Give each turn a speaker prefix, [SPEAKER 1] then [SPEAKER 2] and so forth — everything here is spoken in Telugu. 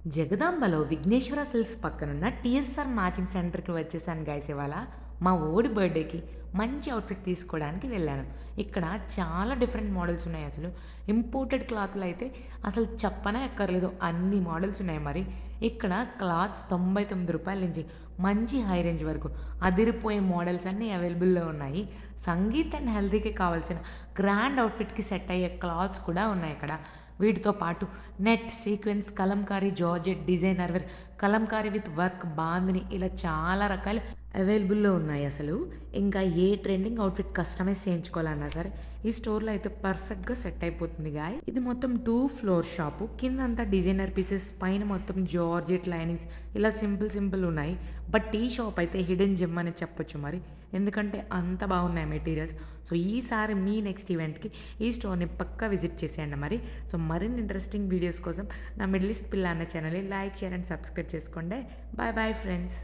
[SPEAKER 1] జగదాంబలో విఘ్నేశ్వర సిల్క్స్ పక్కనున్న టీఎస్ఆర్ మ్యాచింగ్ సెంటర్‌కి వచ్చేసాను గైస్ ఇవాళ. మా వోడి బర్త్‌డేకి మంచి అవుట్‌ఫిట్ తీసుకోవడానికి వెళ్ళాను. ఇక్కడ చాలా డిఫరెంట్ మోడల్స్ ఉన్నాయి అసలు. ఇంపోర్టెడ్ క్లాత్‌లు అయితే అసలు చెప్పనే అక్కర్లేదు. అన్ని మోడల్స్ ఉన్నాయి మరి. ఇక్కడ క్లాత్స్ రూ. 99 నుంచి మంచి హై రేంజ్ వరకు అదిరిపోయే మోడల్స్ అన్నీ అవైలబుల్‌లో ఉన్నాయి. సంగీత్ అండ్ హెల్తీకి కావాల్సిన గ్రాండ్ అవుట్‌ఫిట్‌కి సెట్ అయ్యే క్లాత్స్ కూడా ఉన్నాయి ఇక్కడ. వీటితో పాటు net, sequence, kalamkari, georgette, designer wear, kalamkari with work, bandhani ఇలా చాలా రకాలు అవైలబుల్‌లో ఉన్నాయి అసలు. ఇంకా ఏ ట్రెండింగ్ అవుట్‌ఫిట్ కస్టమైజ్ చేయించుకోవాలన్నా సరే ఈ స్టోర్‌లో అయితే పర్ఫెక్ట్‌గా సెట్ అయిపోతుంది గాయ్. ఇది మొత్తం 2 ఫ్లోర్ షాపు. కిందంతా డిజైనర్ పీసెస్, పైన మొత్తం జార్జెట్ లైనింగ్స్ ఇలా సింపుల్ ఉన్నాయి. బట్ ఈ షాప్ అయితే హిడెన్ జెమ్ అనే చెప్పొచ్చు మరి. ఎందుకంటే అంత బాగున్నాయి మెటీరియల్స్. సో ఈసారి మీ నెక్స్ట్ ఈవెంట్‌కి ఈ స్టోర్‌ని పక్కా విజిట్ చేసేయండి మరి. సో మరిన్ని ఇంట్రెస్టింగ్ వీడియోస్ కోసం నా మిడిల్ ఈస్ట్ పిల్ల అన్న ఛానల్‌ని లైక్, షేర్ అండ్ సబ్స్క్రైబ్ చేసుకోండి. Bye bye friends.